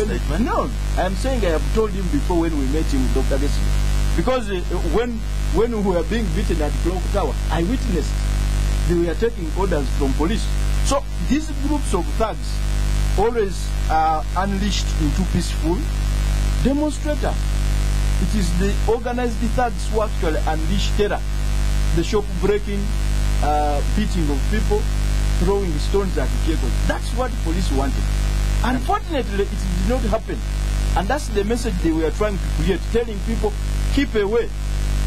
statement? No, I am saying I have told him before when we met him with Dr. Kizito. Because when we were being beaten at Clock Tower, I witnessed they were taking orders from police. So these groups of thugs always are unleashed into peaceful demonstrators. It is the organized thugs who actually unleash terror. The shop breaking, beating of people, throwing stones at vehicles. That's what police wanted. Unfortunately, it did not happen. And that's the message they were trying to create, telling people, keep away.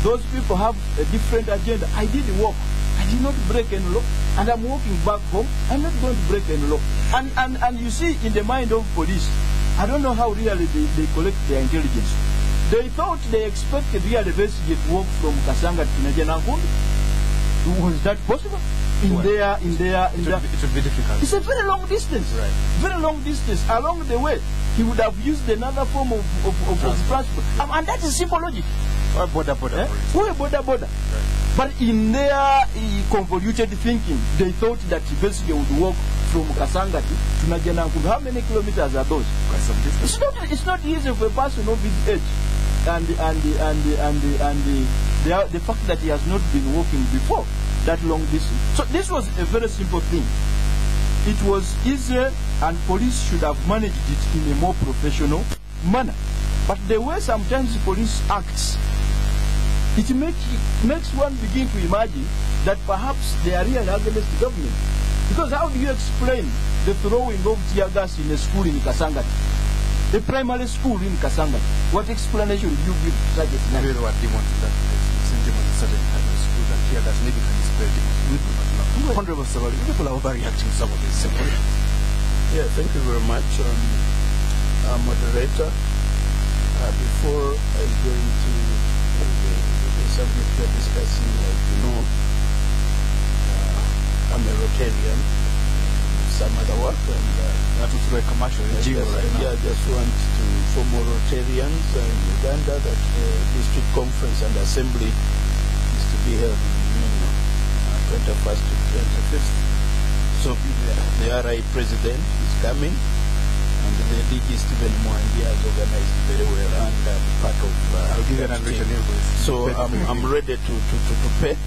Those people have a different agenda. I did work. I did not break any law. And I'm walking back home. I'm not going to break any law. And you see, in the mind of police, I don't know how really they collect their intelligence. They thought they expected real investigate work from Kasanga to Najanankundu. Was that possible? It would be difficult. It's a very long distance. Right. Very long distance. Along the way, he would have used another form of transport. And that is simple logic. Border. Right. But in their convoluted thinking, they thought that basically would walk from Kasanga to Najanankundu. How many kilometers are those? Quite some distance. It's not easy for a person of his age. And the fact that he has not been walking before that long distance. So this was a very simple thing. It was easier, and police should have managed it in a more professional manner. But the way sometimes police acts, it makes one begin to imagine that perhaps they are really against the government. Because how do you explain the throwing of tear gas in a school in Kasanga? A primary school in Kasanga. What explanation would you give to such a scenario? What demons in that place? Send them on a certain kind of school and tear gas maybe can display demons. We do not know. Honorable Sebalu, people are overreacting to some of this. Yeah, thank you very much, moderator. Before I go into the subject we're discussing, you know, I'm a Rotarian. Some other work, and that was like commercial regime right now. I just want to form more Rotarians in Uganda that the district conference and assembly is to be held in 21st to 25th. So the RI president is coming, and the DG Stephen Mwangi has organized very well, and part of I'll give you an unwritten invoice. So I'm ready to pay.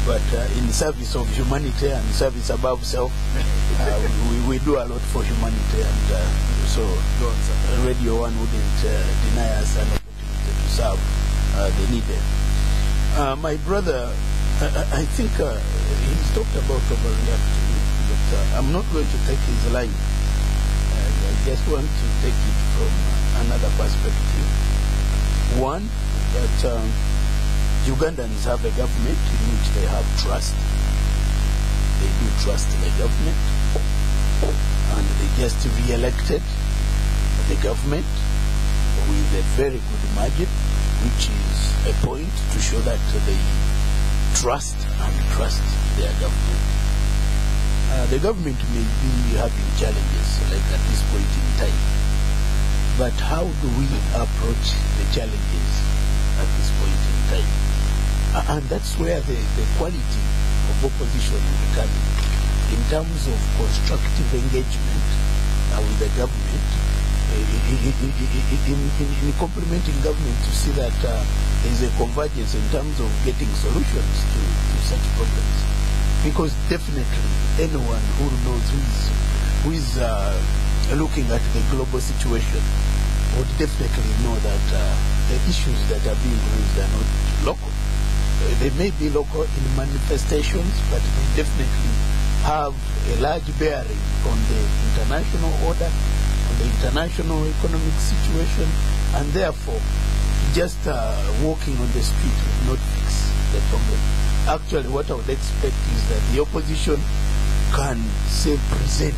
But in service of humanity and service above self, we do a lot for humanity, and so Radio 1 wouldn't deny us an opportunity to serve the needed. My brother, I think he's talked about overreacting, but I'm not going to take his line. I just want to take it from another perspective. One, that Ugandans have a government in which they have trust. They do trust the government, and they just re-elected the government with a very good margin, which is a point to show that they trust their government. The government may be having challenges like at this point in time, but how do we approach the challenges at this point in time? And that's where the quality of opposition will come in terms of constructive engagement with the government, in complementing government to see that there is a convergence in terms of getting solutions to such problems. Because definitely anyone who knows who is looking at the global situation would definitely know that the issues that are being raised are not local. They may be local in manifestations, but they definitely have a large bearing on the international order, on the international economic situation, and therefore just walking on the street will not fix the problem. Actually, what I would expect is that the opposition can, say, present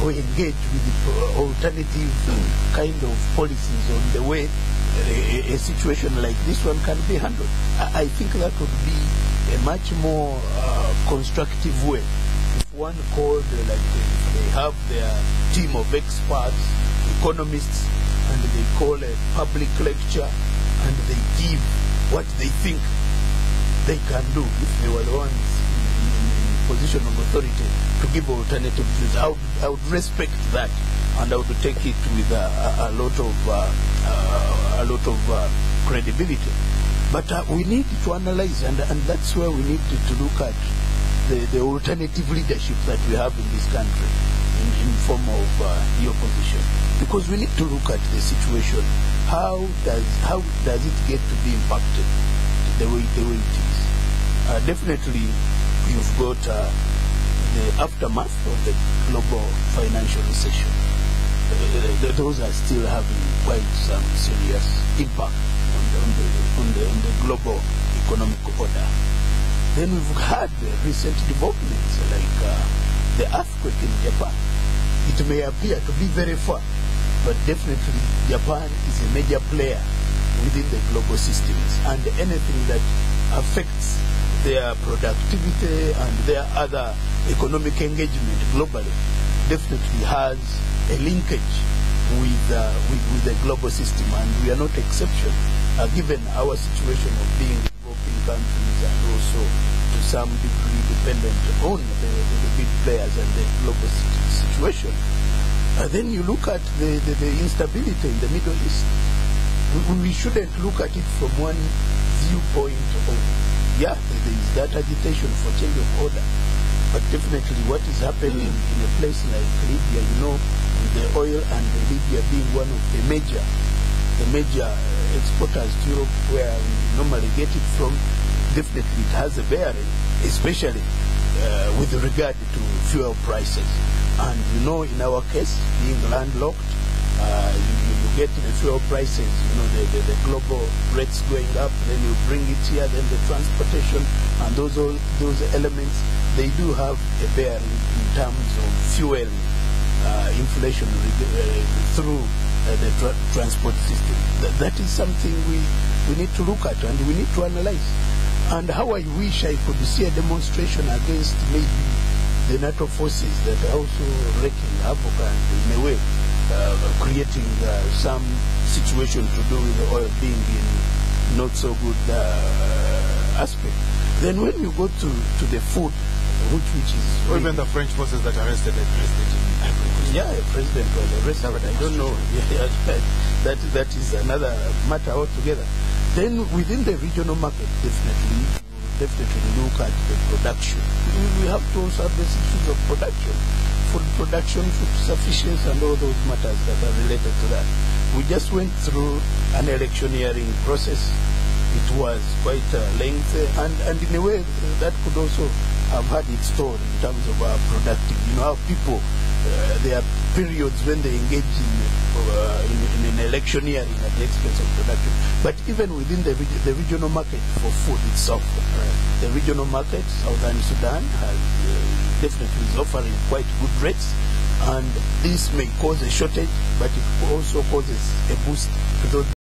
or engage with the alternative kind of policies on the way a situation like this one can be handled. I think that would be a much more constructive way. If one called, like they have their team of experts, economists, and they call a public lecture, and they give what they think they can do. If they were the ones position of authority to give alternative views. I would respect that, and I would take it with a lot of credibility. But we need to analyze, and that's where we need to look at the alternative leadership that we have in this country in form of the opposition, because we need to look at the situation. How does it get to be impacted the way it is? Definitely, you've got the aftermath of the global financial recession. Those are still having quite some serious impact on the global economic order. Then we've had recent developments like the earthquake in Japan. It may appear to be very far, but definitely Japan is a major player within the global systems, and anything that affects their productivity and their other economic engagement globally definitely has a linkage with the global system, and we are not exception, given our situation of being developing countries and also to some degree dependent on the big players and the global situation. Then you look at the instability in the Middle East. We shouldn't look at it from one viewpoint of, yeah, there is that agitation for change of order, but definitely what is happening in a place like Libya, you know, with the oil and Libya being one of the major exporters to Europe, where we normally get it from, definitely it has a bearing, especially with regard to fuel prices. And you know, in our case, being landlocked, you get the fuel prices, you know, the global rates going up, then you bring it here, then the transportation and those elements, they do have a bearing in terms of fuel inflation through the transport system. That is something we need to look at and we need to analyze. And how I wish I could see a demonstration against maybe the NATO forces that are also wreaking havoc and in a way creating some situation to do with the oil being in not so good aspect. Then when you go to the food, which is... Or even the French forces that arrested the president in Ivory Coast. Yeah, the president was arrested, but I don't know. That is another matter altogether. Then within the regional market, definitely look at the production. We have to also have the issues of production. Food production, food sufficiency, and all those matters that are related to that. We just went through an electioneering process. It was quite lengthy, and in a way that could also have had its toll in terms of our productive. You know, how people, there are periods when they engage in an electioneering at the expense of production. But even within the regional market for food itself, the regional market, Southern Sudan, has definitely is offering quite good rates, and this may cause a shortage, but it also causes a boost to those